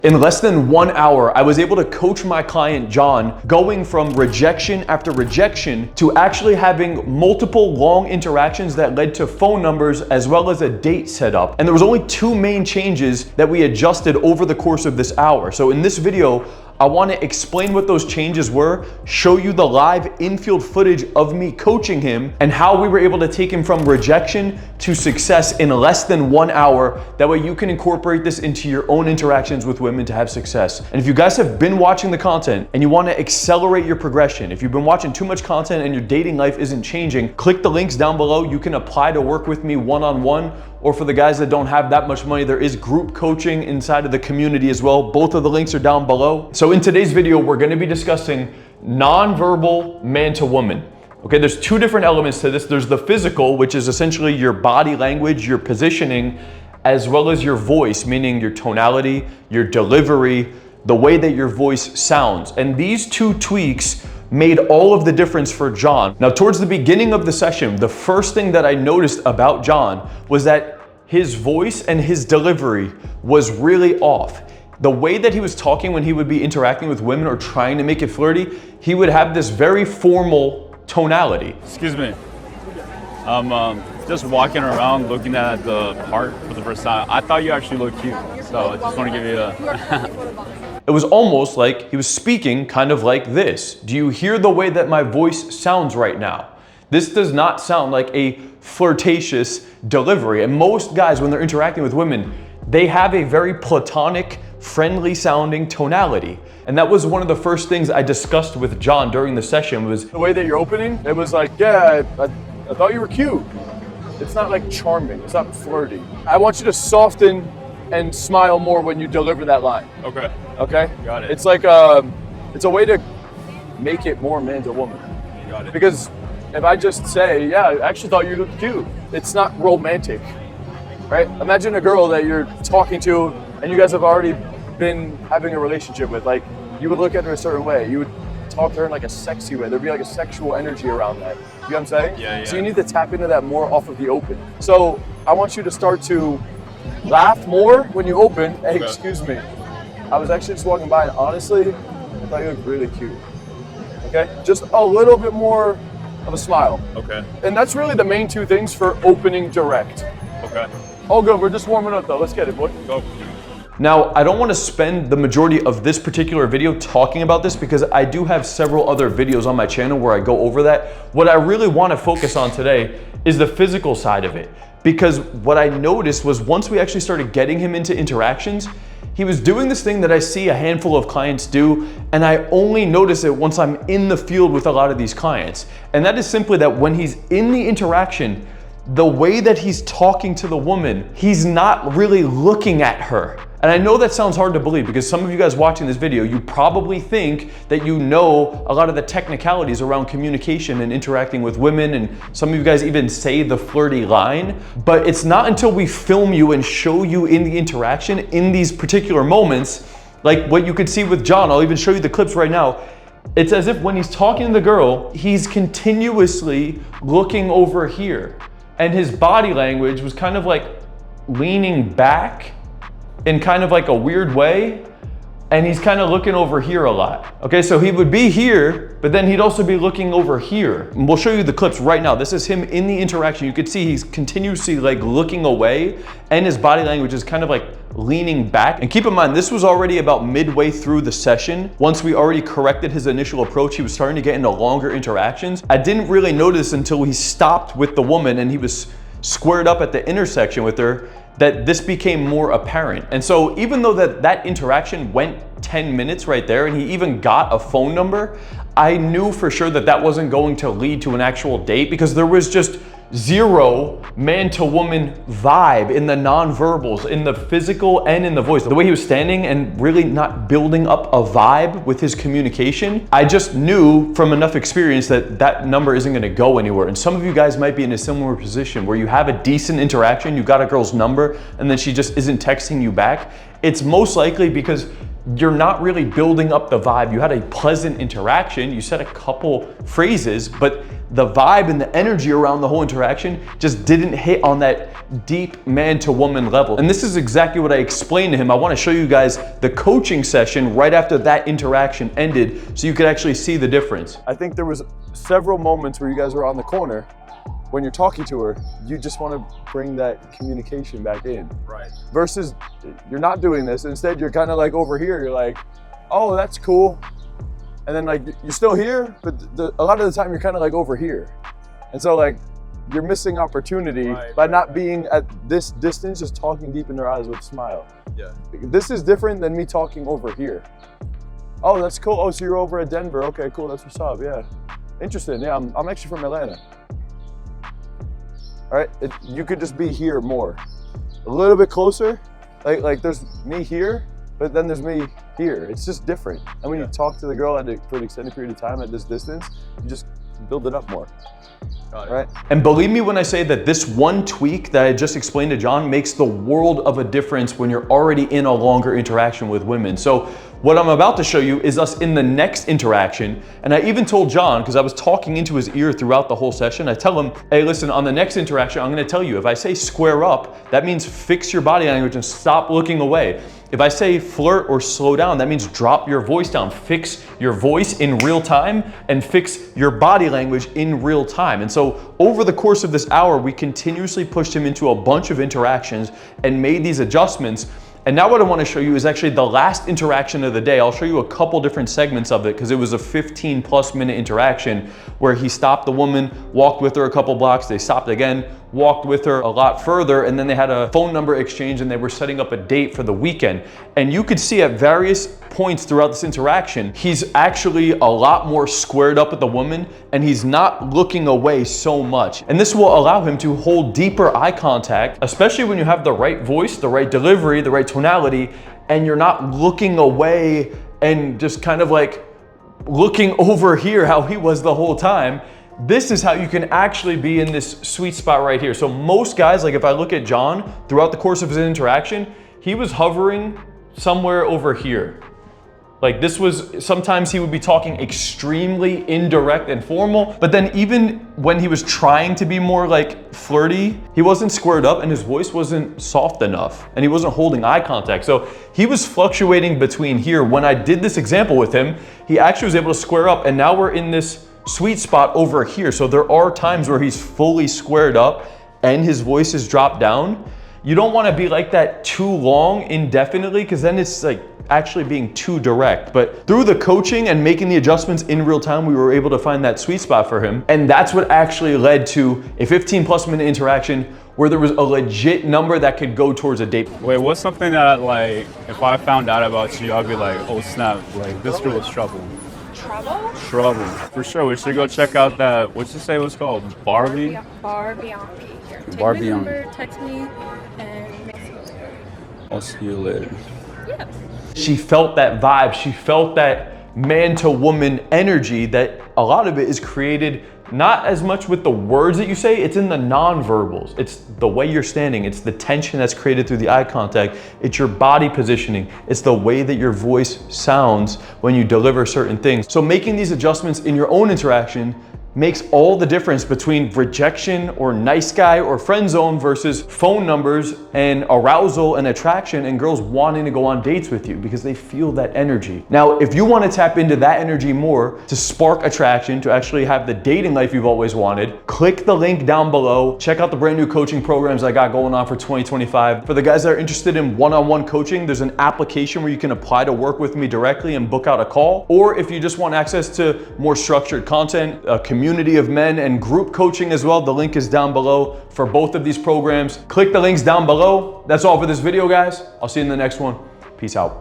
In less than 1 hour, I was able to coach my client, John, going from rejection after rejection to actually having multiple long interactions that led to phone numbers as well as a date set up. And there was only 2 main changes that we adjusted over the course of this hour. So in this video, I want to explain what those changes were, show you the live infield footage of me coaching him and how we were able to take him from rejection to success in less than 1 hour. That way you can incorporate this into your own interactions with women to have success. And if you guys have been watching the content and you want to accelerate your progression, if you've been watching too much content and your dating life isn't changing, click the links down below. You can apply to work with me one-on-one, or for the guys that don't have that much money, there is group coaching inside of the community as well. Both of the links are down below. So in today's video, we're gonna be discussing nonverbal man to woman. Okay, there's 2 different elements to this. There's the physical, which is essentially your body language, your positioning, as well as your voice, meaning your tonality, your delivery, the way that your voice sounds. And these 2 tweaks made all of the difference for John. Now, towards the beginning of the session, the first thing that I noticed about John was that his voice and his delivery was really off. The way that he was talking when he would be interacting with women or trying to make it flirty, he would have this very formal tonality. Excuse me. I'm just walking around looking at the park for the first time. I thought you actually looked cute, so I just want to give you a... It was almost like he was speaking kind of like this. Do you hear the way that my voice sounds right now? This does not sound like a flirtatious delivery. And most guys, when they're interacting with women, they have a very platonic, friendly sounding tonality. And that was one of the first things I discussed with John during the session was the way that you're opening. It was like, yeah, I thought you were cute. It's not like charming, it's not flirty. I want you to soften and smile more when you deliver that line. Okay. Okay? Got it. It's like, it's a way to make it more man to woman. Got it. Because if I just say, yeah, I actually thought you looked cute, it's not romantic, right? Imagine a girl that you're talking to and you guys have already been having a relationship with. Like, you would look at her a certain way. You would talk to her in like a sexy way. There'd be like a sexual energy around that. You know what I'm saying? Yeah. So you need to tap into that more off of the open. So I want you to start to laugh more when you open. Hey, Okay. excuse me. I was actually just walking by and honestly, I thought you looked really cute. Okay? Just a little bit more of a smile. Okay. And that's really the main 2 things for opening direct. Okay. All good, we're just warming up though. Let's get it, boy. Go. Now, I don't want to spend the majority of this particular video talking about this because I do have several other videos on my channel where I go over that. What I really want to focus on today is the physical side of it. Because what I noticed was once we actually started getting him into interactions, he was doing this thing that I see a handful of clients do, and I only notice it once I'm in the field with a lot of these clients. And that is simply that when he's in the interaction, the way that he's talking to the woman, he's not really looking at her. And I know that sounds hard to believe because some of you guys watching this video, you probably think that you know a lot of the technicalities around communication and interacting with women, and some of you guys even say the flirty line, but it's not until we film you and show you in the interaction in these particular moments, like what you could see with John. I'll even show you the clips right now. It's as if when he's talking to the girl, he's continuously looking over here. And his body language was kind of like leaning back in kind of like a weird way. And he's kind of looking over here a lot. Okay, so he would be here, but then he'd also be looking over here. And we'll show you the clips right now. This is him in the interaction. You could see he's continuously like looking away and his body language is kind of like leaning back. And keep in mind, this was already about midway through the session. Once we already corrected his initial approach, he was starting to get into longer interactions. I didn't really notice until he stopped with the woman and he was squared up at the intersection with her that this became more apparent. And so even though that interaction went 10 minutes right there and he even got a phone number, I knew for sure that that wasn't going to lead to an actual date because there was just zero man to woman vibe in the nonverbals, in the physical and in the voice. The way he was standing and really not building up a vibe with his communication, I just knew from enough experience that that number isn't gonna go anywhere. And some of you guys might be in a similar position where you have a decent interaction, you got a girl's number, and then she just isn't texting you back. It's most likely because you're not really building up the vibe. You had a pleasant interaction, you said a couple phrases, but the vibe and the energy around the whole interaction just didn't hit on that deep man to woman level. And this is exactly what I explained to him. I want to show you guys the coaching session right after that interaction ended so you could actually see the difference. I think there was several moments where you guys were on the corner. When you're talking to her, you just want to bring that communication back in. Right. Versus you're not doing this. Instead, you're kind of like over here. You're like, oh, that's cool. And then like you're still here, but a lot of the time you're kind of like over here. And so like you're missing opportunity by not being at this distance, just talking deep in their eyes with a smile. Yeah. This is different than me talking over here. Oh, that's cool. Oh, so you're over at Denver. Okay, cool. That's what's up. Yeah. Interesting. Yeah, I'm actually from Atlanta. All right, you could just be here more, a little bit closer. Like there's me here, but then there's me here. It's just different. And when you talk to the girl for an extended period of time at this distance, you just build it up more. Right? And believe me when I say that this one tweak that I just explained to John makes the world of a difference when you're already in a longer interaction with women. So what I'm about to show you is us in the next interaction. And I even told John, because I was talking into his ear throughout the whole session, I tell him, hey, listen, on the next interaction, I'm gonna tell you, if I say square up, that means fix your body language and stop looking away. If I say flirt or slow down, that means drop your voice down. Fix your voice in real time and fix your body language in real time. And so over the course of this hour, we continuously pushed him into a bunch of interactions and made these adjustments. And now what I want to show you is actually the last interaction of the day. I'll show you a couple different segments of it because it was a 15+ minute interaction where he stopped the woman, walked with her a couple blocks, they stopped again, walked with her a lot further, and then they had a phone number exchange and they were setting up a date for the weekend. And you could see at various points throughout this interaction, he's actually a lot more squared up with the woman and he's not looking away so much. And this will allow him to hold deeper eye contact, especially when you have the right voice, the right delivery, the right tonality, and you're not looking away and just kind of like looking over here how he was the whole time. This is how you can actually be in this sweet spot right here. So most guys, like if I look at John throughout the course of his interaction, he was hovering somewhere over here. Like this was, sometimes he would be talking extremely indirect and formal, but then even when he was trying to be more like flirty, he wasn't squared up and his voice wasn't soft enough and he wasn't holding eye contact. So he was fluctuating between here. When I did this example with him, he actually was able to square up and now we're in this sweet spot over here. So there are times where he's fully squared up and his voice is dropped down. You don't want to be like that too long indefinitely because then it's like actually being too direct. But through the coaching and making the adjustments in real time, we were able to find that sweet spot for him. And that's what actually led to a 15+ minute interaction where there was a legit number that could go towards a date. Wait, what's something that like, if I found out about you, I'd be like, oh snap, like this girl is trouble. Trouble? Trouble. For sure, we should go check out that, what'd you say it was called? Barbie? Barbianchi. Here, take Barbianchi. my number, text me, and make some. I'll see you later. Yeah. She felt that vibe. She felt that man to woman energy that a lot of it is created not as much with the words that you say, it's in the non-verbals. It's the way you're standing. It's the tension that's created through the eye contact. It's your body positioning. It's the way that your voice sounds when you deliver certain things. So making these adjustments in your own interaction makes all the difference between rejection or nice guy or friend zone versus phone numbers and arousal and attraction and girls wanting to go on dates with you because they feel that energy. Now, if you want to tap into that energy more to spark attraction, to actually have the dating life you've always wanted, click the link down below. Check out the brand new coaching programs I got going on for 2025. For the guys that are interested in one-on-one coaching, there's an application where you can apply to work with me directly and book out a call. Or if you just want access to more structured content, a community of men and group coaching as well, the link is down below for both of these programs. Click the links down below. That's all for this video, guys. I'll see you in the next one. Peace out.